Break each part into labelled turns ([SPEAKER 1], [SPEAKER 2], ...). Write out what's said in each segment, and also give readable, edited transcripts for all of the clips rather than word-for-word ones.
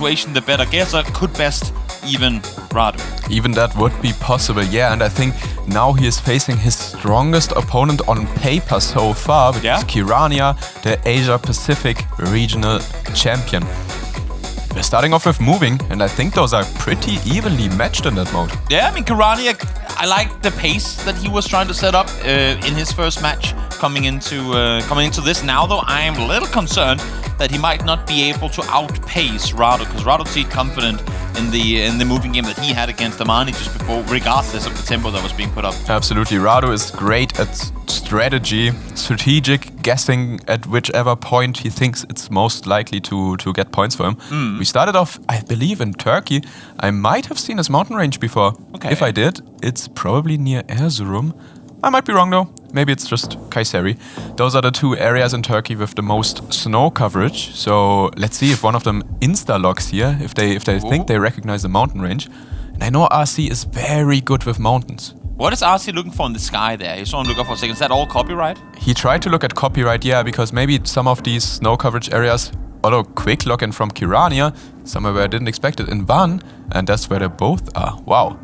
[SPEAKER 1] situation, the better guesser could best even Radu.
[SPEAKER 2] Even that would be possible, yeah. And I think now he is facing his strongest opponent on paper so far, which is Kirania, the Asia-Pacific regional champion. We're starting off with moving, and I think those are pretty evenly matched in that mode.
[SPEAKER 1] Yeah, I mean, Kirania, I like the pace that he was trying to set up in his first match coming into this. Now, though, I am a little concerned that he might not be able to outpace Radu, because Radu seemed confident in the moving game that he had against Amani just before, regardless of the tempo that was being put up.
[SPEAKER 2] Absolutely, Radu is great at strategic guessing at whichever point he thinks it's most likely to get points for him. We started off, I believe, in Turkey. I might have seen his mountain range before.
[SPEAKER 1] Okay.
[SPEAKER 2] If I did, it's probably near Erzurum. I might be wrong though. Maybe it's just Kayseri. Those are the two areas in Turkey with the most snow coverage. So let's see if one of them insta-locks here, if they think they recognize the mountain range. And I know RC is very good with mountains.
[SPEAKER 1] What is RC looking for in the sky there? You saw him look up for a second. Is that all copyright?
[SPEAKER 2] He tried to look at copyright, yeah, because maybe some of these snow coverage areas, although quick lock-in from Kirania, somewhere where I didn't expect it, in Van, and that's where they both are. Wow.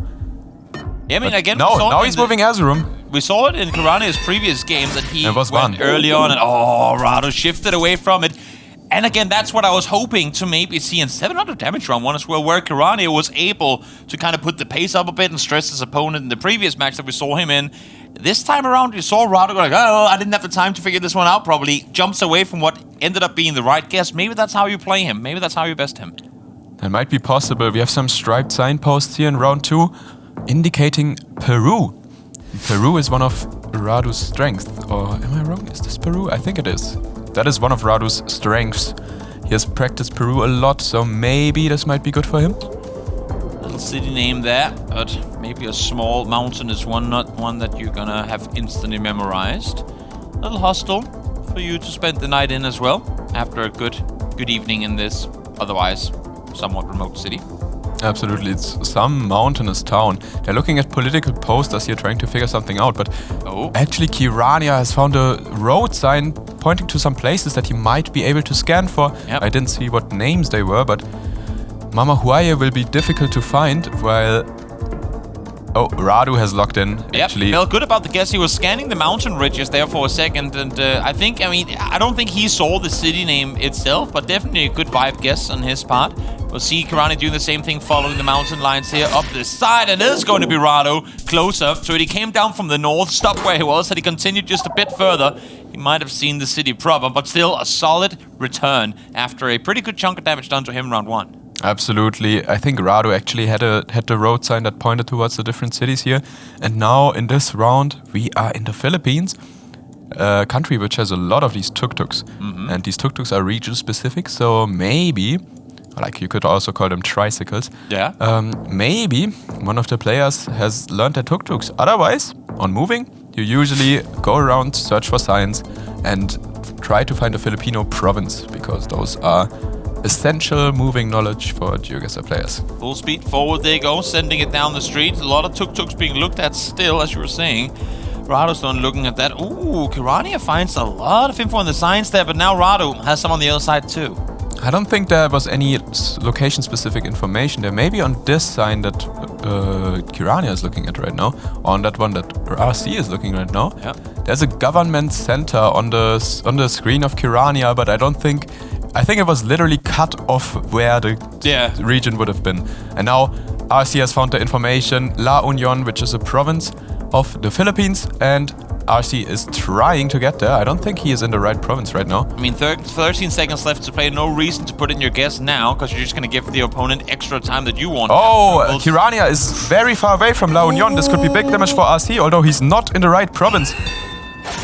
[SPEAKER 1] Yeah, I mean,
[SPEAKER 2] But
[SPEAKER 1] again,
[SPEAKER 2] now he's moving Erzurum.
[SPEAKER 1] We saw it in Kirania's previous game that he
[SPEAKER 2] was
[SPEAKER 1] went
[SPEAKER 2] Van.
[SPEAKER 1] early on and Radu shifted away from it. And again, that's what I was hoping to maybe see in 700 damage round 1 as well, where Kirania was able to kind of put the pace up a bit and stress his opponent in the previous match that we saw him in. This time around, you saw Radu go like, oh, I didn't have the time to figure this one out, probably jumps away from what ended up being the right guess. Maybe that's how you play him. Maybe that's how you best him.
[SPEAKER 2] That might be possible. We have some striped signposts here in round 2, indicating Peru. Peru is one of Radu's strengths. Or am I wrong? Is this Peru? I think it is. That is one of Radu's strengths. He has practiced Peru a lot, so maybe this might be good for him.
[SPEAKER 1] Little city name there, but maybe a small mountain is not one that you're gonna have instantly memorized. A little hostel for you to spend the night in as well, after a good evening in this otherwise somewhat remote city.
[SPEAKER 2] Absolutely, it's some mountainous town. They're looking at political posters here, trying to figure something out, but actually Kirania has found a road sign pointing to some places that he might be able to scan for.
[SPEAKER 1] Yep.
[SPEAKER 2] I didn't see what names they were, but Mama Huaye will be difficult to find, while... Oh, Radu has locked in, actually.
[SPEAKER 1] Felt good about the guess. He was scanning the mountain ridges there for a second, and I don't think he saw the city name itself, but definitely a good vibe guess on his part. We'll see Kirania doing the same thing, following the mountain lines here up this side, and it is going to be Radu closer. So he came down from the north, stopped where he was, had he continued just a bit further, he might have seen the city proper, but still a solid return after a pretty good chunk of damage done to him round 1.
[SPEAKER 2] Absolutely. I think Radu actually had the road sign that pointed towards the different cities here. And now in this round, we are in the Philippines, a country which has a lot of these tuk-tuks. And these tuk-tuks are region-specific, so maybe, like you could also call them tricycles, maybe one of the players has learned their tuk-tuks. Otherwise, on moving, you usually go around, search for signs, and try to find a Filipino province, because those are essential moving knowledge for GeoGuessr players.
[SPEAKER 1] Full speed forward they go, sending it down the street. A lot of tuk-tuks being looked at still, as you were saying. Radu's done looking at that. Ooh, Kirania finds a lot of info on the signs there, but now Radu has some on the other side too.
[SPEAKER 2] I don't think there was any location-specific information. There may be on this sign that Kirania is looking at right now, or on that one that RC is looking right now.
[SPEAKER 1] Yeah.
[SPEAKER 2] There's a government center on the screen of Kirania, but I think it was literally cut off where the region would have been. And now RC has found the information, La Union, which is a province of the Philippines, and RC is trying to get there. I don't think he is in the right province right now.
[SPEAKER 1] I mean, 13 seconds left to play. No reason to put in your guess now, because you're just going to give the opponent extra time that you want.
[SPEAKER 2] Oh, Kirania is very far away from La Union. This could be big damage for RC, although he's not in the right province.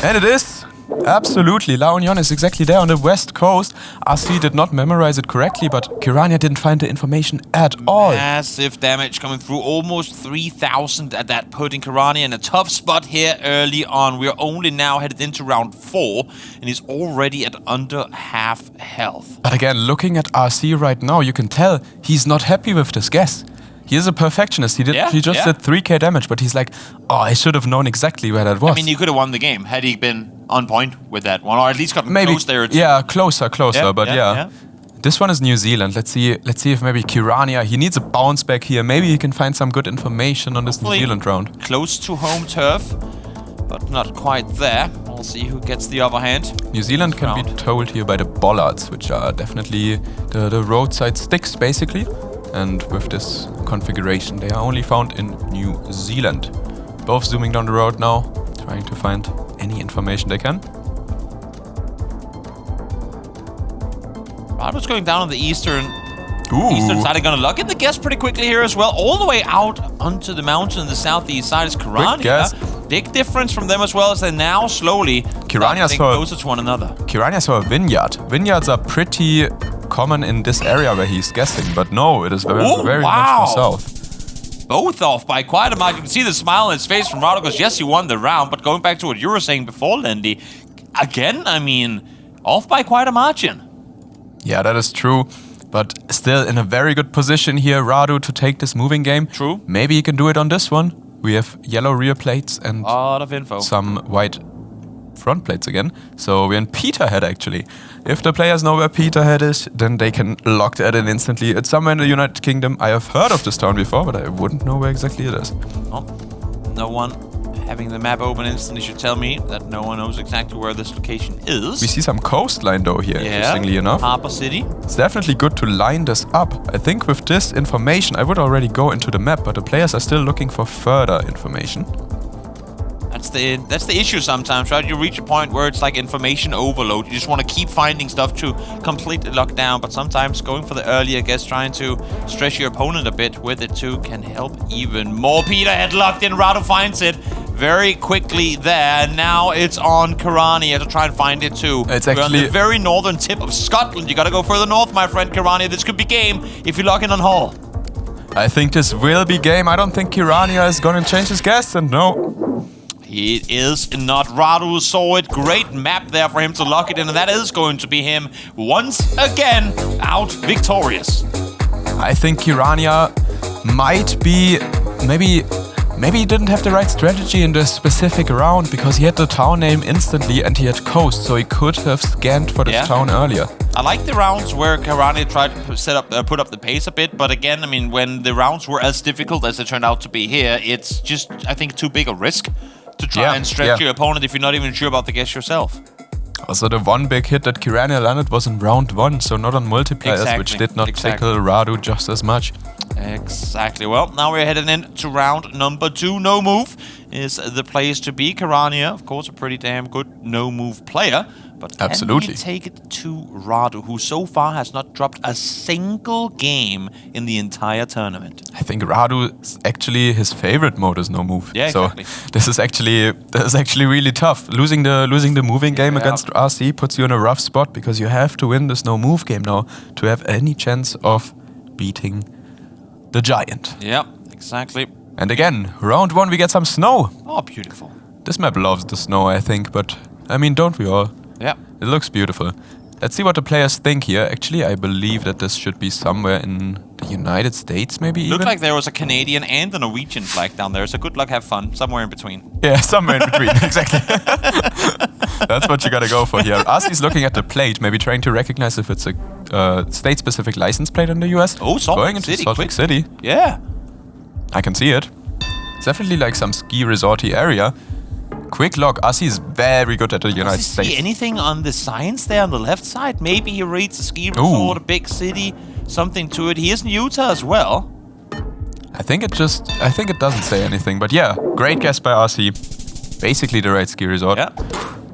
[SPEAKER 2] And it is. Absolutely, La Union is exactly there on the west coast. RC did not memorize it correctly, but Kirania didn't find the information at all.
[SPEAKER 1] Massive damage coming through, almost 3,000 at that, putting Kirania in a tough spot here early on. We're only now headed into round 4, and he's already at under half health.
[SPEAKER 2] But again, looking at RC right now, you can tell he's not happy with this guess. He is a perfectionist. He just did 3k damage, but he's like, oh, I should have known exactly where that was.
[SPEAKER 1] I mean, he could have won the game had he been on point with that one, or at least gotten close there.
[SPEAKER 2] Yeah, closer, but This one is New Zealand. Let's see if maybe Kirania, he needs a bounce back here. Maybe he can find some good information on this New Zealand round.
[SPEAKER 1] Close to home turf, but not quite there. We'll see who gets the upper hand.
[SPEAKER 2] New Zealand can be told here by the bollards, which are definitely the roadside sticks, basically. And with this configuration, they are only found in New Zealand. Both zooming down the road now, trying to find any information they can.
[SPEAKER 1] Radu's going down on the eastern side. They're going to lock in the guess pretty quickly here as well. All the way out onto the mountain on the southeast side is Kirania. Big difference from them as well as they're now slowly getting closer to one another.
[SPEAKER 2] Kirania saw a vineyard. Vineyards are pretty common in this area where he's guessing, but no, it is very much to the south.
[SPEAKER 1] Both off by quite a margin. You can see the smile on his face from Radu because yes, he won the round, but going back to what you were saying before, Lindy, again, I mean, off by quite a margin.
[SPEAKER 2] Yeah, that is true. But still in a very good position here, Radu, to take this moving game.
[SPEAKER 1] True.
[SPEAKER 2] Maybe he can do it on this one. We have yellow rear plates and
[SPEAKER 1] a lot of info.
[SPEAKER 2] Some white front plates again. So we're in Peterhead, actually. If the players know where Peterhead is, then they can lock that in instantly. It's somewhere in the United Kingdom. I have heard of this town before, but I wouldn't know where exactly it is.
[SPEAKER 1] Well, no one having the map open instantly should tell me that no one knows exactly where this location is.
[SPEAKER 2] We see some coastline though here, interestingly enough.
[SPEAKER 1] Harbour City.
[SPEAKER 2] It's definitely good to line this up. I think with this information, I would already go into the map, but the players are still looking for further information.
[SPEAKER 1] That's the issue sometimes, right? You reach a point where it's like information overload. You just want to keep finding stuff to completely lock down, but sometimes going for the earlier guess, trying to stress your opponent a bit with it too, can help even more. Peterhead locked in. Radu finds it very quickly there. Now it's on Kirania to try and find it too.
[SPEAKER 2] It's
[SPEAKER 1] We're on the very northern tip of Scotland. You got to go further north, my friend Kirania. This could be game if you lock in on Hull.
[SPEAKER 2] I think this will be game. I don't think Kirania is going to change his guess, and no.
[SPEAKER 1] It is not. Radu saw it. Great map there for him to lock it in, and that is going to be him once again out victorious.
[SPEAKER 2] I think Kirania might be maybe he didn't have the right strategy in this specific round because he had the town name instantly and he had coast, so he could have scanned for this town earlier.
[SPEAKER 1] I like the rounds where Kirania tried to put up the pace a bit, but again, I mean, when the rounds were as difficult as they turned out to be here, it's just, I think, too big a risk to try and stretch your opponent if you're not even sure about the guess yourself.
[SPEAKER 2] Also, the one big hit that Kirania landed was in round 1, so not on multipliers, which did not tickle Radu just as much.
[SPEAKER 1] Exactly. Well, now we're heading into round number 2. No move is the place to be. Kirania, of course, a pretty damn good no-move player. But can he take it to Radu, who so far has not dropped a single game in the entire tournament?
[SPEAKER 2] I think Radu, actually, his favorite mode is no move.
[SPEAKER 1] Yeah, exactly.
[SPEAKER 2] So this is actually really tough. Losing the moving game against RC puts you in a rough spot because you have to win this no move game now to have any chance of beating the giant.
[SPEAKER 1] Yeah, exactly.
[SPEAKER 2] And again, round 1 we get some snow.
[SPEAKER 1] Oh, beautiful.
[SPEAKER 2] This map loves the snow, I think, but I mean, don't we all?
[SPEAKER 1] Yeah.
[SPEAKER 2] It looks beautiful. Let's see what the players think here. Actually, I believe that this should be somewhere in the United States, maybe even.
[SPEAKER 1] Looked like there was a Canadian and a Norwegian flag down there, so good luck, have fun. Somewhere in between.
[SPEAKER 2] Yeah, somewhere in between, exactly. That's what you gotta go for here. Asi's looking at the plate, maybe trying to recognize if it's a state-specific license plate in the US.
[SPEAKER 1] Oh, Salt
[SPEAKER 2] Going
[SPEAKER 1] Lake
[SPEAKER 2] into
[SPEAKER 1] City.
[SPEAKER 2] Salt Lake City.
[SPEAKER 1] Yeah.
[SPEAKER 2] I can see it. It's definitely like some ski resorty area. Quick lock. Asi is very good at the United States.
[SPEAKER 1] See anything on the signs there on the left side? Maybe he reads a ski resort, a big city, something to it. He is in Utah as well.
[SPEAKER 2] I think it doesn't say anything, but yeah, great guess by Asi. Basically the right ski resort.
[SPEAKER 1] Yeah.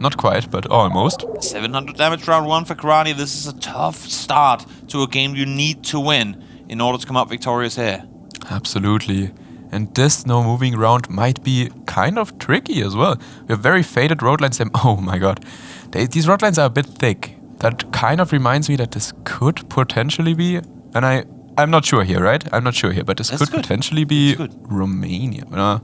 [SPEAKER 2] Not quite, but almost.
[SPEAKER 1] 700 damage round 1 for Kirania. This is a tough start to a game you need to win in order to come out victorious here.
[SPEAKER 2] Absolutely. And this no moving round might be kind of tricky as well. We have very faded road lines. Oh my god. These road lines are a bit thick. That kind of reminds me that this could potentially be, and I'm not sure here, right? I'm not sure here, but this could potentially be Romania.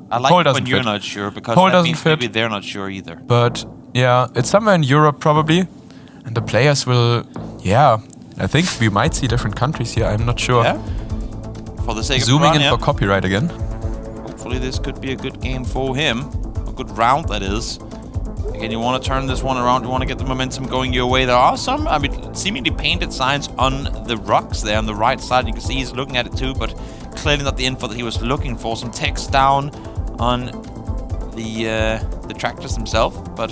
[SPEAKER 1] I like when you're not sure, because that means maybe they're not sure either.
[SPEAKER 2] But yeah, it's somewhere in Europe probably. And the players will, I think we might see different countries here. I'm not sure.
[SPEAKER 1] Yeah. For the sake of
[SPEAKER 2] zooming in for copyright again.
[SPEAKER 1] Hopefully this could be a good game for him. A good round, that is. Again, you want to turn this one around. You want to get the momentum going your way. There are some, I mean, seemingly painted signs on the rocks there on the right side. You can see he's looking at it too, but clearly not the info that he was looking for. Some text down on the tractors themselves, but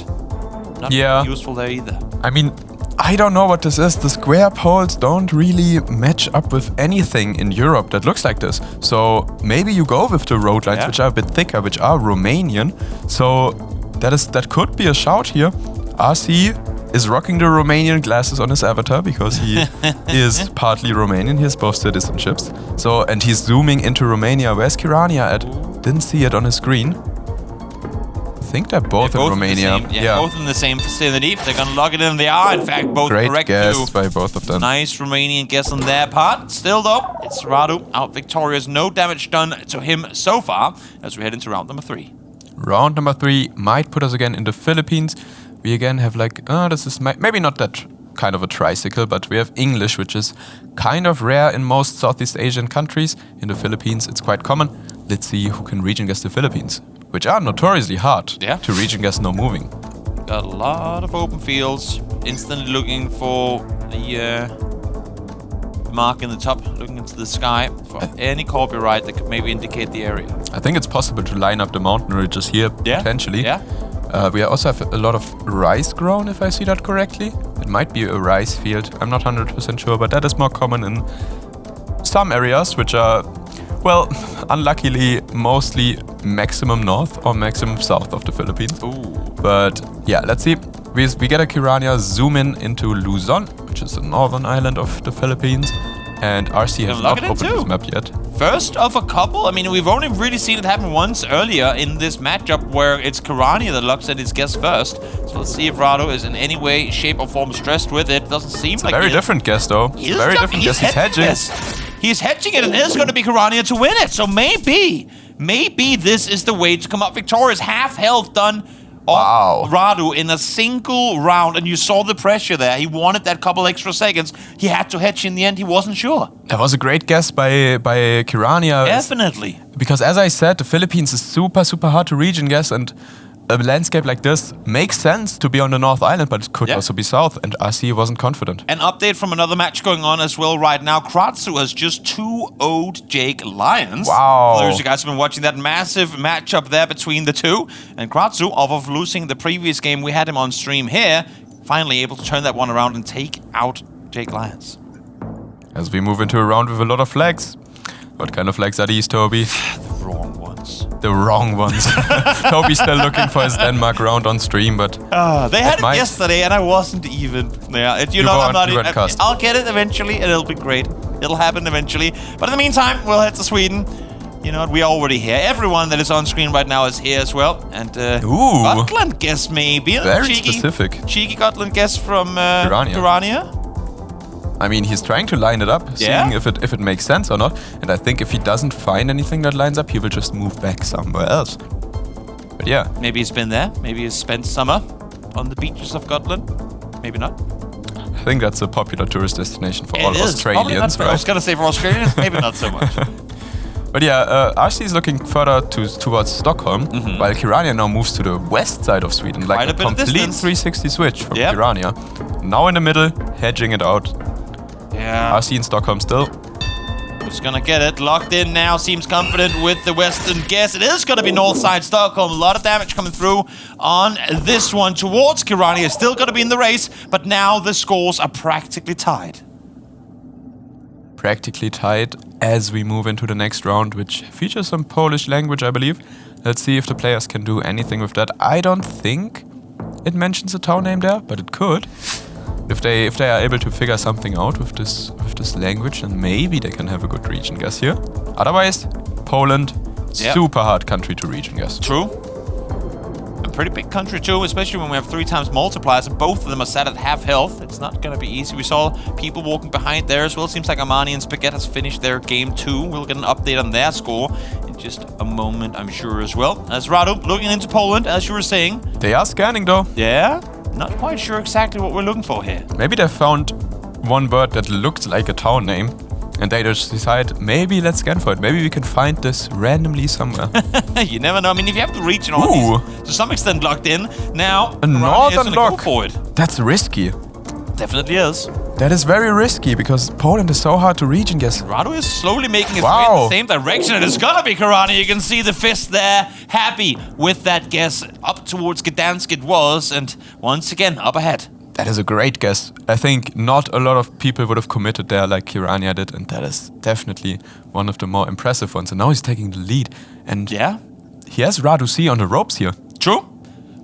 [SPEAKER 1] not useful there either.
[SPEAKER 2] I mean, I don't know what this is. The square poles don't really match up with anything in Europe that looks like this. So maybe you go with the road lines, which are a bit thicker, which are Romanian. So that could be a shout here. RC is rocking the Romanian glasses on his avatar because he is partly Romanian. He has both citizenships. So, and he's zooming into Romania. Where's Kirania at? Didn't see it on his screen. I think they're both in Romania.
[SPEAKER 1] Both in the same vicinity. They're gonna log it in. They are, in fact, both correct.
[SPEAKER 2] Great guess by both of them.
[SPEAKER 1] Nice Romanian guess on their part. Still, though, it's Radu out victorious. No damage done to him so far as we head into round number 3.
[SPEAKER 2] Round number 3 might put us again in the Philippines. We again have like, this is maybe not that kind of a tricycle, but we have English, which is kind of rare in most Southeast Asian countries. In the Philippines, it's quite common. Let's see who can region guess the Philippines, which are notoriously hard to region guess no moving.
[SPEAKER 1] Got a lot of open fields. Instantly looking for the mark in the top, looking into the sky for any copyright that could maybe indicate the area.
[SPEAKER 2] I think it's possible to line up the mountain ridges here, potentially. We also have a lot of rice grown, if I see that correctly. It might be a rice field. I'm not 100% sure, but that is more common in some areas, which are, well, unluckily, mostly maximum north or maximum south of the Philippines. But yeah, let's see. We get a Kirania zoom in into Luzon, which is the northern island of the Philippines. And RC has not opened this map yet.
[SPEAKER 1] First of a couple. I mean, we've only really seen it happen once earlier in this matchup where it's Kirania that locks in his guess first. So let's see if Radu is in any way, shape or form stressed with it. Doesn't seem like
[SPEAKER 2] it. Very different guess though. Very different guess. He's hedging.
[SPEAKER 1] He's hedging it, and it is going to be Kirania to win it. So maybe this is the way to come up victorious. Half health done off Radu in a single round, and you saw the pressure there. He wanted that couple extra seconds. He had to hedge in the end. He wasn't sure.
[SPEAKER 2] That was a great guess by Kirania.
[SPEAKER 1] Definitely.
[SPEAKER 2] Because as I said, the Philippines is super, super hard to region guess, and a landscape like this makes sense to be on the North Island, but it could also be south, and RC wasn't confident.
[SPEAKER 1] An update from another match going on as well right now. Kratsu has just 2-0'd Jake Lyons.
[SPEAKER 2] Wow.
[SPEAKER 1] For those of you guys have been watching that massive matchup there between the two. And Kratsu, off of losing the previous game, we had him on stream here, finally able to turn that one around and take out Jake Lyons.
[SPEAKER 2] As we move into a round with a lot of flags. What kind of flags are these, Toby?
[SPEAKER 1] The wrong ones.
[SPEAKER 2] The wrong ones. Toby's still looking for his Denmark round on stream, but
[SPEAKER 1] they had it yesterday, and I wasn't even. Yeah, I'm not even. I'll get it eventually, and it'll be great. It'll happen eventually. But in the meantime, we'll head to Sweden. You know what? We are already here. Everyone that is on screen right now is here as well. And Gotland guess maybe.
[SPEAKER 2] Very specific.
[SPEAKER 1] Cheeky Gotland guess from Kirania.
[SPEAKER 2] I mean, he's trying to line it up, seeing if it makes sense or not. And I think if he doesn't find anything that lines up, he will just move back somewhere else. But yeah.
[SPEAKER 1] Maybe he's been there. Maybe he's spent summer on the beaches of Gotland. Maybe not.
[SPEAKER 2] I think that's a popular tourist destination for all Australians, right?
[SPEAKER 1] I was going to say for Australians, maybe not so much.
[SPEAKER 2] But yeah, RC is looking further towards Stockholm, while Kirania now moves to the west side of Sweden. Like a complete 360 switch from Kirania. Now in the middle, hedging it out.
[SPEAKER 1] Yeah.
[SPEAKER 2] RC in Stockholm still.
[SPEAKER 1] Who's gonna get it? Locked in now. Seems confident with the western guess. It is gonna be north side Stockholm. A lot of damage coming through on this one towards Kirania. Still gonna be in the race, but now the scores are practically tied.
[SPEAKER 2] Practically tied as we move into the next round, which features some Polish language, I believe. Let's see if the players can do anything with that. I don't think it mentions a town name there, but it could. If they are able to figure something out with this language, then maybe they can have a good region guess here. Otherwise, Poland, super hard country to region guess.
[SPEAKER 1] True. A pretty big country too, especially when we have 3 times multipliers and both of them are set at half health. It's not gonna be easy. We saw people walking behind there as well. Seems like Armani and Spaghetti has finished their game 2. We'll get an update on their score in just a moment, I'm sure, as well. As Radu looking into Poland, as you were saying.
[SPEAKER 2] They are scanning though.
[SPEAKER 1] Yeah. Not quite sure exactly what we're looking for here.
[SPEAKER 2] Maybe they found one word that looked like a town name. And they just decide, maybe let's scan for it. Maybe we can find this randomly somewhere.
[SPEAKER 1] You never know. I mean, if you have the region all these, to some extent locked in, now
[SPEAKER 2] a northern lock.
[SPEAKER 1] Go for it.
[SPEAKER 2] That's risky.
[SPEAKER 1] Definitely is.
[SPEAKER 2] That is very risky because Poland is so hard to region guess.
[SPEAKER 1] Radu is slowly making his way in the same direction. It is gonna be Kirania. You can see the fist there. Happy with that guess. Up towards Gdansk it was, and once again, up ahead.
[SPEAKER 2] That is a great guess. I think not a lot of people would have committed there like Kirania did, and that is definitely one of the more impressive ones. And now he's taking the lead. And
[SPEAKER 1] yeah,
[SPEAKER 2] he has Radu C on the ropes here.
[SPEAKER 1] True.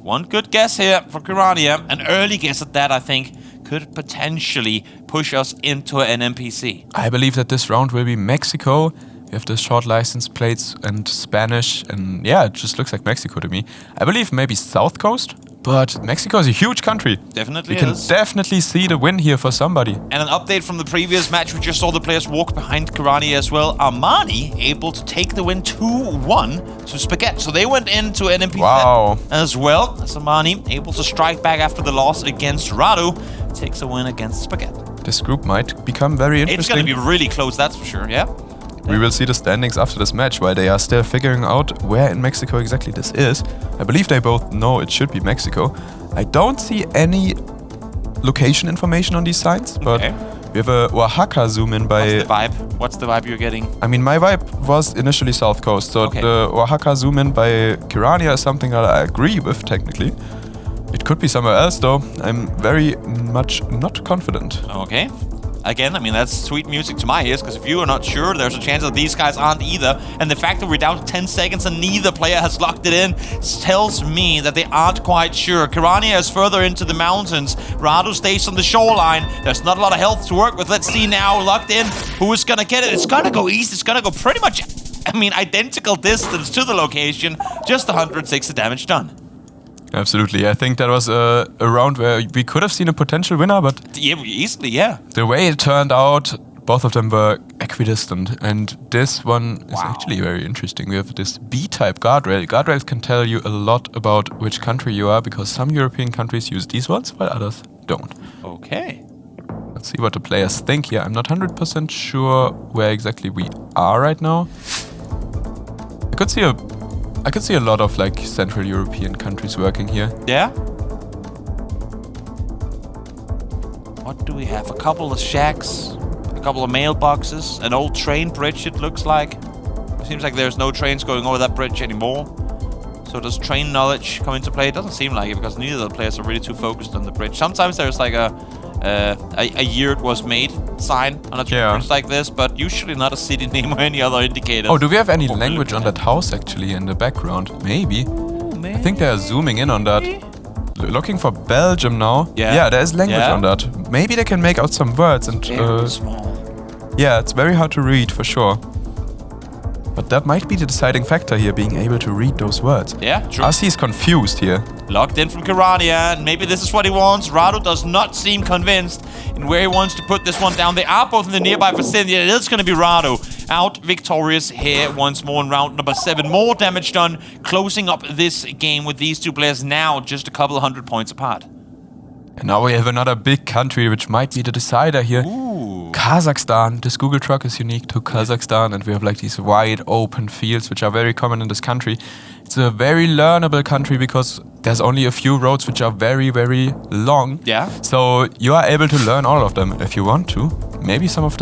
[SPEAKER 1] One good guess here for Kirania. An early guess at that, I think, could potentially push us into an NPC.
[SPEAKER 2] I believe that this round will be Mexico. We have the short license plates and Spanish, and yeah, it just looks like Mexico to me. I believe maybe South Coast, but Mexico is a huge country.
[SPEAKER 1] Definitely
[SPEAKER 2] is. We can definitely see the win here for somebody.
[SPEAKER 1] And an update from the previous match, we just saw the players walk behind Kirania as well. Armani able to take the win 2-1 to Spaghetti. So they went into an NPC as well. As Armani able to strike back after the loss against Radu. Takes a win against Spaghetti.
[SPEAKER 2] This group might become very interesting.
[SPEAKER 1] It's going to be really close, that's for sure, yeah?
[SPEAKER 2] We will see the standings after this match while they are still figuring out where in Mexico exactly this is. I believe they both know it should be Mexico. I don't see any location information on these signs, but we have a Oaxaca zoom in by...
[SPEAKER 1] What's the vibe? What's the vibe you're getting?
[SPEAKER 2] I mean, my vibe was initially South Coast, so the Oaxaca zoom in by Kirania is something that I agree with technically. It could be somewhere else though. I'm very much not confident.
[SPEAKER 1] Okay. Again, I mean, that's sweet music to my ears, because if you are not sure, there's a chance that these guys aren't either. And the fact that we're down to 10 seconds and neither player has locked it in tells me that they aren't quite sure. Kirania is further into the mountains. Radu stays on the shoreline. There's not a lot of health to work with. Let's see now, locked in. Who is going to get it? It's going to go east. It's going to go pretty much, I mean, identical distance to the location. Just 106 damage done.
[SPEAKER 2] Absolutely. I think that was a round where we could have seen a potential winner, but...
[SPEAKER 1] Yeah, easily, yeah.
[SPEAKER 2] The way it turned out, both of them were equidistant, and this one is actually very interesting. We have this B-type guardrail. Guardrails can tell you a lot about which country you are, because some European countries use these ones, while others don't.
[SPEAKER 1] Okay.
[SPEAKER 2] Let's see what the players think here. I'm not 100% sure where exactly we are right now. I could see a lot of like Central European countries working here.
[SPEAKER 1] Yeah? What do we have? A couple of shacks, a couple of mailboxes, an old train bridge it looks like. It seems like there's no trains going over that bridge anymore. So does train knowledge come into play? It doesn't seem like it, because neither of the players are really too focused on the bridge. Sometimes there's like a year it was made sign on a bridge like this, but usually not a city name or any other indicator.
[SPEAKER 2] Oh, do we have any language on that house actually in the background? Maybe. I think they are zooming in on that. Looking for Belgium now. Yeah, there is language on that. Maybe they can make out some words and...
[SPEAKER 1] Very small.
[SPEAKER 2] Yeah, it's very hard to read for sure. But that might be the deciding factor here, being able to read those words.
[SPEAKER 1] Yeah, true.
[SPEAKER 2] Asi is confused here.
[SPEAKER 1] Locked in from Kirania, and maybe this is what he wants. Radu does not seem convinced in where he wants to put this one down. They are both in the nearby vicinity. It is going to be Radu out victorious here once more in round number 7. More damage done, closing up this game with these two players now just a couple of 100 points apart.
[SPEAKER 2] And now we have another big country which might be the decider here.
[SPEAKER 1] Ooh.
[SPEAKER 2] Kazakhstan. This Google truck is unique to Kazakhstan, and we have like these wide open fields which are very common in this country. It's a very learnable country because there's only a few roads which are very, very long.
[SPEAKER 1] Yeah.
[SPEAKER 2] So you are able to learn all of them if you want to. Maybe some of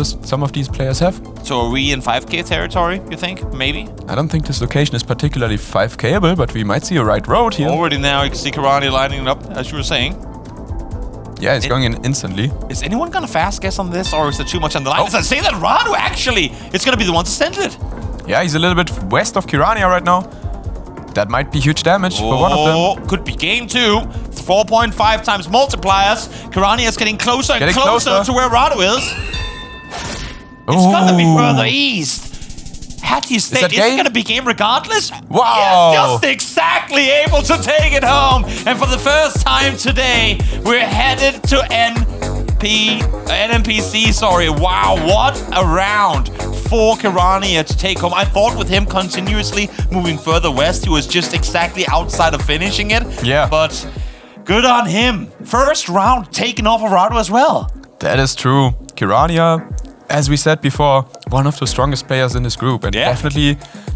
[SPEAKER 2] these players have.
[SPEAKER 1] So are we in 5K territory, you think? Maybe?
[SPEAKER 2] I don't think this location is particularly 5Kable, but we might see a right road here.
[SPEAKER 1] Already now you can see Kirania lining it up, as you were saying.
[SPEAKER 2] Yeah, it's going in instantly.
[SPEAKER 1] Is anyone gonna fast guess on this, or is there too much on the line? I say that Radu actually is gonna be the one to send it.
[SPEAKER 2] Yeah, he's a little bit west of Kirania right now. That might be huge damage for one of them.
[SPEAKER 1] Could be game 2. 4.5 times multipliers. Kirania is getting closer and closer to where Radu is. It's gonna be further east. Had he stayed, it's gonna be game regardless.
[SPEAKER 2] Wow!
[SPEAKER 1] Yes, just exactly able to take it home. And for the first time today, we're headed to NPC. Sorry. Wow, what a round for Kirania to take home. I thought with him continuously moving further west, he was just exactly outside of finishing it.
[SPEAKER 2] Yeah.
[SPEAKER 1] But good on him. First round taken off of Radu as well.
[SPEAKER 2] That is true. Kirania as we said before, one of the strongest players in this group. And
[SPEAKER 1] Yeah.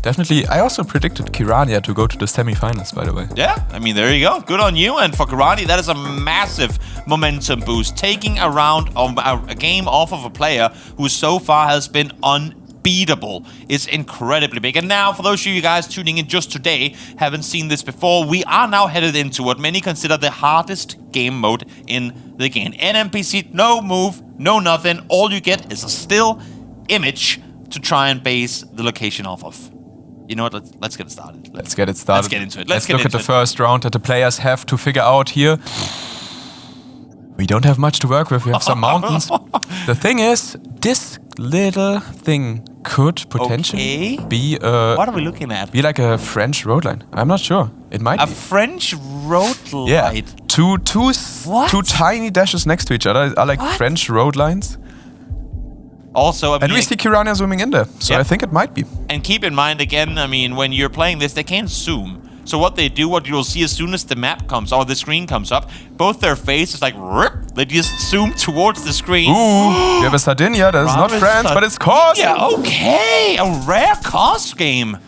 [SPEAKER 2] definitely, I also predicted Kirania to go to the semifinals, by the way.
[SPEAKER 1] Yeah, I mean, there you go. Good on you. And for Kirania, that is a massive momentum boost. Taking a game off of a player who so far has been unbeatable is incredibly big. And now, for those of you guys tuning in just today, haven't seen this before, we are now headed into what many consider the hardest game mode in the game. NPC, no move, no nothing. All you get is a still image to try and base the location off of. You know what? Let's get it started.
[SPEAKER 2] Let's get it started.
[SPEAKER 1] Let's get into it.
[SPEAKER 2] Let's look at the first round that the players have to figure out here. We don't have much to work with. We have some mountains. The thing is, this little thing could potentially be
[SPEAKER 1] what are we looking at?
[SPEAKER 2] Be like a French road line. I'm not sure. It might be.
[SPEAKER 1] A French road line?
[SPEAKER 2] Yeah. Two tiny dashes next to each other are like French road lines.
[SPEAKER 1] Also, I mean,
[SPEAKER 2] and we see Kirania zooming in there, so I think it might be.
[SPEAKER 1] And keep in mind, again, I mean, when you're playing this, they can't zoom. So what they do, what you'll see as soon as the map comes, or the screen comes up, both their faces like, rip, they just zoom towards the screen.
[SPEAKER 2] Ooh, we have a Sardinia, that is not France, but it's Kos.
[SPEAKER 1] Yeah, okay, a rare Kos game.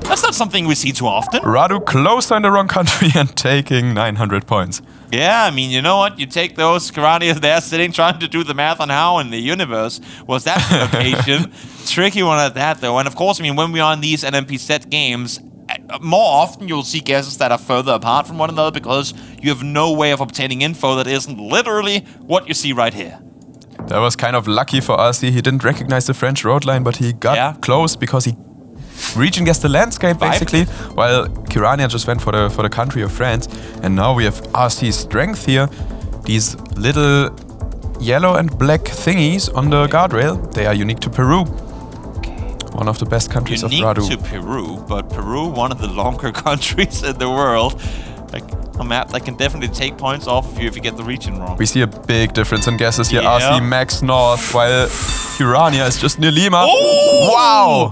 [SPEAKER 1] That's not something we see too often.
[SPEAKER 2] Radu closer in the wrong country and taking 900 points.
[SPEAKER 1] Yeah, I mean, you know what? You take those Kiranias there sitting, trying to do the math on how in the universe was that location. Tricky one at that, though. And of course, I mean, when we are in these NMP set games, more often you'll see guesses that are further apart from one another because you have no way of obtaining info that isn't literally what you see right here.
[SPEAKER 2] That was kind of lucky for us. He didn't recognize the French road line, but he got close because he region guessed the landscape basically, while Kirania just went for the country of France. And now we have RC's strength here. These little yellow and black thingies on the guardrail, they are unique to Peru. One of the best countries of Radu.
[SPEAKER 1] Unique to Peru, but Peru, one of the longer countries in the world. Like a map that can definitely take points off of you if you get the region wrong.
[SPEAKER 2] We see a big difference in guesses here. RC max north, while Kirania is just near Lima.
[SPEAKER 1] Oh!
[SPEAKER 2] Wow!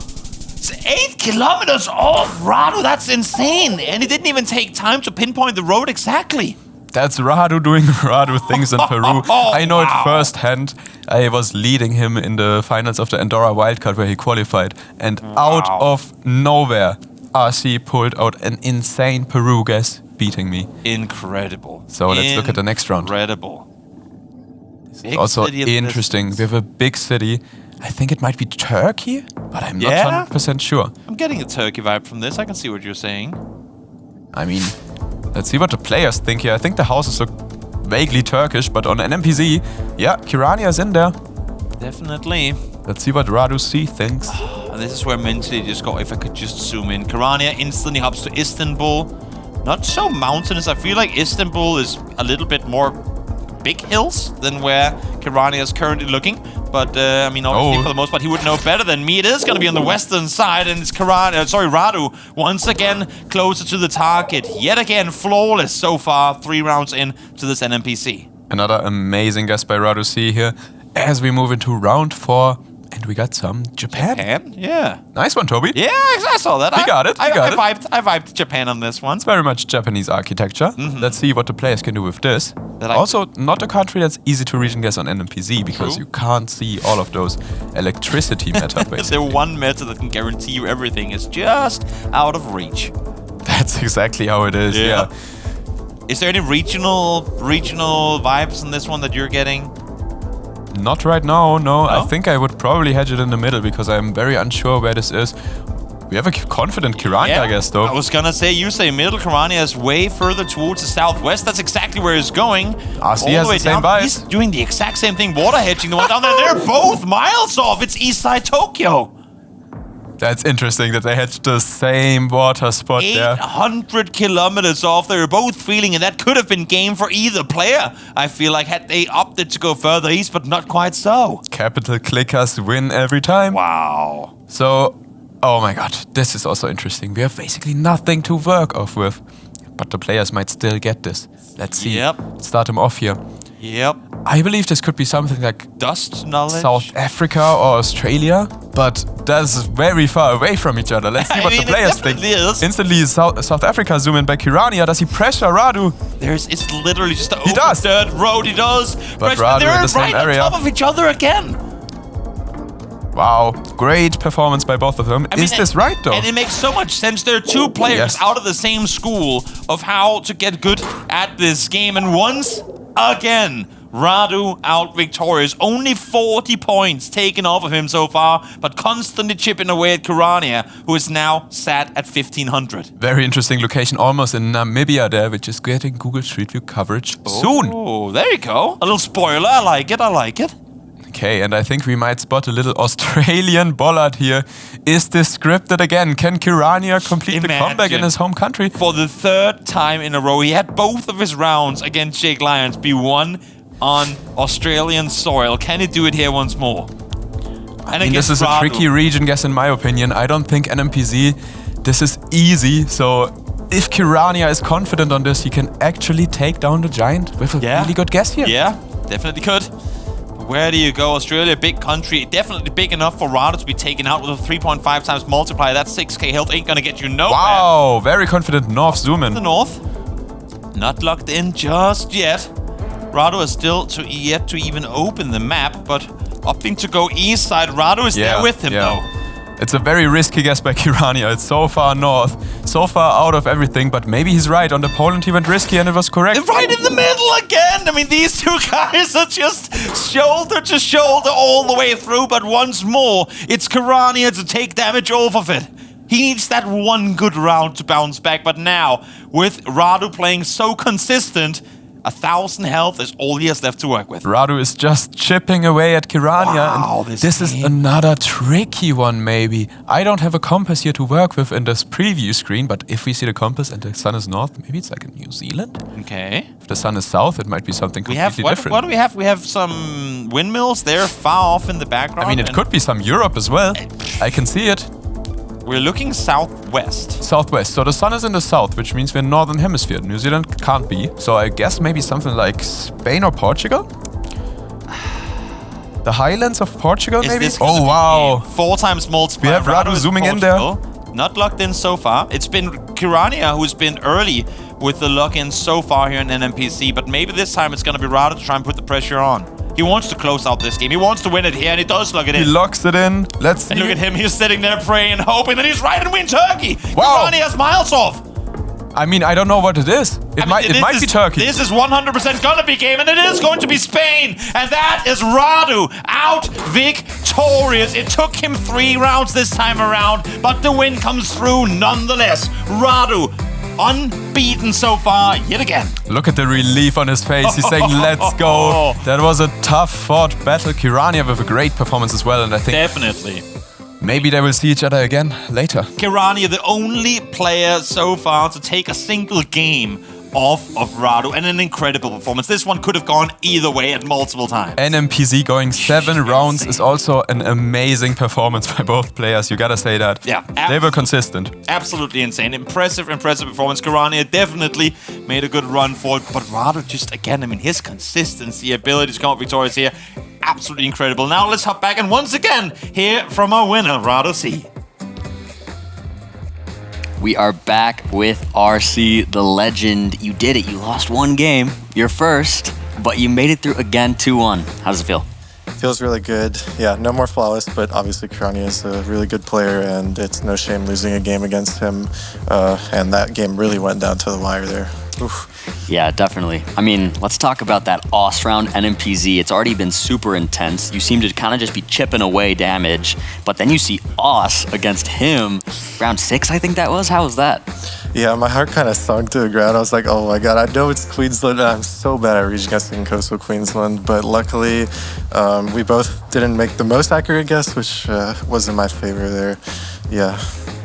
[SPEAKER 1] It's 8 kilometers off Radu. That's insane. And it didn't even take time to pinpoint the road exactly.
[SPEAKER 2] That's Radu doing Radu things in Peru. I know it firsthand. I was leading him in the finals of the Andorra wildcard where he qualified. And out of nowhere, RC pulled out an insane Peru guess, beating me.
[SPEAKER 1] Incredible.
[SPEAKER 2] So let's look at the next round.
[SPEAKER 1] Incredible.
[SPEAKER 2] Also interesting. We have a big city. I think it might be Turkey, but I'm not 100% sure.
[SPEAKER 1] I'm getting a Turkey vibe from this. I can see what you're saying.
[SPEAKER 2] I mean, let's see what the players think here. I think the houses look vaguely Turkish, but on NMPZ, yeah, Kirania is in there.
[SPEAKER 1] Definitely.
[SPEAKER 2] Let's see what Radu C thinks.
[SPEAKER 1] And this is where mentally just go, if I could just zoom in. Kirania instantly hops to Istanbul. Not so mountainous. I feel like Istanbul is a little bit more big hills than where Kirania is currently looking. But, I mean, obviously, for the most part, he would know better than me. It is going to be on the western side, and it's Radu once again closer to the target. Yet again, flawless so far, 3 rounds in to this NMPC.
[SPEAKER 2] Another amazing guess by Radu C here as we move into round 4. And we got some Japan.
[SPEAKER 1] Japan? Yeah.
[SPEAKER 2] Nice one, Toby.
[SPEAKER 1] Yeah, I saw that.
[SPEAKER 2] You got it.
[SPEAKER 1] I vibed Japan on this one.
[SPEAKER 2] It's very much Japanese architecture. Let's see what the players can do with this. Also, not a country that's easy to region guess on NMPZ because you can't see all of those electricity meta basically.
[SPEAKER 1] The one meta that can guarantee you everything is just out of reach.
[SPEAKER 2] That's exactly how it is, yeah.
[SPEAKER 1] Is there any regional vibes in this one that you're getting?
[SPEAKER 2] Not right now, no. I think I would probably hedge it in the middle because I'm very unsure where this is. We have a confident Kirania, I guess, though.
[SPEAKER 1] I was gonna say, you say middle, Kirania is way further towards the southwest. That's exactly where he's going.
[SPEAKER 2] RC has the same vibe.
[SPEAKER 1] He's doing the exact same thing, water hedging the one down there. They're both miles off. It's east side Tokyo.
[SPEAKER 2] That's interesting that they had the same water spot there.
[SPEAKER 1] 800 kilometers off. They were both feeling, and that could have been game for either player. I feel like had they opted to go further east, but not quite so.
[SPEAKER 2] Capital clickers win every time.
[SPEAKER 1] Wow.
[SPEAKER 2] So, oh my god, this is also interesting. We have basically nothing to work off with. But the players might still get this. Let's see.
[SPEAKER 1] Yep.
[SPEAKER 2] Start them off here.
[SPEAKER 1] Yep.
[SPEAKER 2] I believe this could be something like
[SPEAKER 1] dust knowledge,
[SPEAKER 2] South Africa or Australia, but that's very far away from each other. Let's see what the players think. Instantly, South Africa zoom in by Kirania. Does he pressure Radu?
[SPEAKER 1] It's literally just an open dirt road. He does.
[SPEAKER 2] But Radu
[SPEAKER 1] they're
[SPEAKER 2] in the same
[SPEAKER 1] right
[SPEAKER 2] area.
[SPEAKER 1] on top of each other again.
[SPEAKER 2] Wow, great performance by both of them. Is this right, though?
[SPEAKER 1] And it makes so much sense. There are two players out of the same school of how to get good at this game. And once again, Radu out victorious. Only 40 points taken off of him so far, but constantly chipping away at Kirania, who is now sat at 1,500.
[SPEAKER 2] Very interesting location, almost in Namibia there, which is getting Google Street View coverage soon.
[SPEAKER 1] Oh, there you go. A little spoiler. I like it. I like it.
[SPEAKER 2] Okay, and I think we might spot a little Australian bollard here. Is this scripted again? Can Kirania complete the comeback in his home country?
[SPEAKER 1] For the third time in a row, he had both of his rounds against Jake Lyons be won on Australian soil. Can he do it here once more?
[SPEAKER 2] And I mean, this is a tricky region guess in my opinion. I don't think NMPZ, this is easy. So if Kirania is confident on this, he can actually take down the Giant with a really good guess here.
[SPEAKER 1] Yeah, definitely could. Where do you go? Australia, big country, definitely big enough for Radu to be taken out with a 3.5 times multiplier. That 6k health ain't gonna get you nowhere.
[SPEAKER 2] Wow, very confident north zoom in.
[SPEAKER 1] The north, not locked in just yet. Radu is still yet to even open the map, but opting to go east side. Radu is there with him though.
[SPEAKER 2] It's a very risky guess by Kirania. It's so far north, so far out of everything, but maybe he's right. On the Poland he went risky and it was correct.
[SPEAKER 1] Right in the middle again! I mean, these two guys are just shoulder to shoulder all the way through, but once more, it's Kirania to take damage off of it. He needs that one good round to bounce back, but now, with Radu playing so consistent, 1,000 health is all he has left to work with.
[SPEAKER 2] Radu is just chipping away at Kirania.
[SPEAKER 1] Wow,
[SPEAKER 2] and this is another tricky one, maybe. I don't have a compass here to work with in this preview screen, but if we see the compass and the sun is north, maybe it's like in New Zealand.
[SPEAKER 1] Okay.
[SPEAKER 2] If the sun is south, it might be something completely different.
[SPEAKER 1] What do we have? We have some windmills. They're far off in the background.
[SPEAKER 2] I mean, it could be some Europe as well. I can see it.
[SPEAKER 1] We're looking southwest.
[SPEAKER 2] Southwest. So the sun is in the south, which means we're in northern hemisphere. New Zealand can't be. So I guess maybe something like Spain or Portugal? The highlands of Portugal, maybe? Oh, wow.
[SPEAKER 1] 4 times multiplier.
[SPEAKER 2] We have Radu zooming in there.
[SPEAKER 1] Not locked in so far. It's been Kirania who's been early with the lock-in so far here in NMPC, but maybe this time it's going to be Radu to try and put the pressure on. He wants to close out this game. He wants to win it here, and he does lock it in.
[SPEAKER 2] He locks it in. Let's see.
[SPEAKER 1] And look at him. He's sitting there praying, hoping that he's right and win Turkey.
[SPEAKER 2] Wow.
[SPEAKER 1] Kirania has miles off.
[SPEAKER 2] I mean, I don't know what it is. It might be Turkey.
[SPEAKER 1] This is 100% gonna be game, and it is going to be Spain. And that is Radu out victorious. It took him 3 rounds this time around, but the win comes through nonetheless. Radu unbeaten so far yet again.
[SPEAKER 2] Look at the relief on his face. He's saying, let's go. That was a tough fought battle. Kirania with a great performance as well, and I think
[SPEAKER 1] definitely
[SPEAKER 2] maybe they will see each other again later.
[SPEAKER 1] Kirania, the only player so far to take a single game off of Radu, and an incredible performance. This one could have gone either way at multiple times.
[SPEAKER 2] NMPZ going 7 rounds is also an amazing performance by both players. You gotta say that.
[SPEAKER 1] Yeah.
[SPEAKER 2] They were consistent.
[SPEAKER 1] Absolutely insane. Impressive performance. Kirania definitely made a good run for it, but Radu just, again, I mean, his consistency, ability to come up victorious here, absolutely incredible. Now let's hop back and once again hear from our winner, Radu C.
[SPEAKER 3] We are back with RC, the legend. You did it. You lost 1 game, your first, but you made it through again 2-1. How does it feel?
[SPEAKER 4] Feels really good. Yeah, no more flawless, but obviously Kirania is a really good player, and it's no shame losing a game against him. And that game really went down to the wire there. Oof.
[SPEAKER 3] Yeah, definitely. I mean, let's talk about that OS round NMPZ. It's already been super intense. You seem to kind of just be chipping away damage, but then you see OS against him. Round 6, I think that was. How was that?
[SPEAKER 4] Yeah, my heart kind of sunk to the ground. I was like, oh my god, I know it's Queensland, and I'm so bad at region guessing coastal Queensland, but luckily we both didn't make the most accurate guess, which was in my favor there.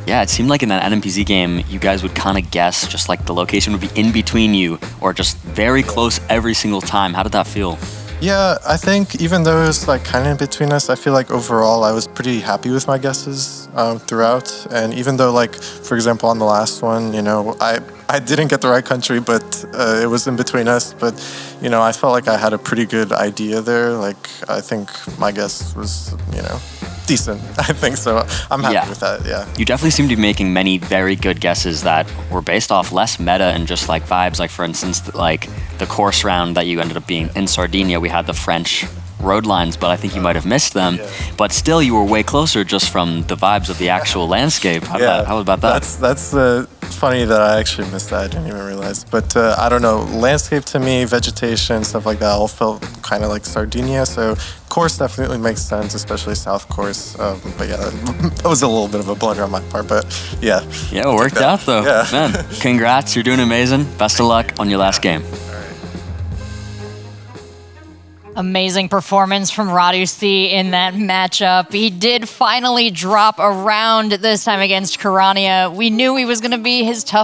[SPEAKER 3] Yeah, it seemed like in that NMPZ game, you guys would kind of guess just like the location would be in between you or just very close every single time. How did that feel?
[SPEAKER 4] Yeah, I think even though it was like kind of in between us, I feel like overall I was pretty happy with my guesses throughout. And even though, like, for example, on the last one, you know, I didn't get the right country, but it was in between us. But, you know, I felt like I had a pretty good idea there. Like, I think my guess was, you know, decent, I think so. I'm happy with that, yeah.
[SPEAKER 3] You definitely seem to be making many very good guesses that were based off less meta and just like vibes. Like, for instance, like the course round that you ended up being in Sardinia, we had the French road lines, but I think you might have missed them. But still, you were way closer just from the vibes of the actual landscape. How about that?
[SPEAKER 4] That's funny that I actually missed that. I didn't even realize. But I don't know. Landscape to me, vegetation, stuff like that, all felt kind of like Sardinia. So course definitely makes sense, especially South course. But yeah, that was a little bit of a blunder on my part. But yeah.
[SPEAKER 3] Yeah, it worked out though.
[SPEAKER 4] Yeah.
[SPEAKER 3] Man, congrats. You're doing amazing. Best of luck on your last game.
[SPEAKER 5] Amazing performance from Radu C in that matchup. He did finally drop a round this time against Kirania. We knew he was going to be his tough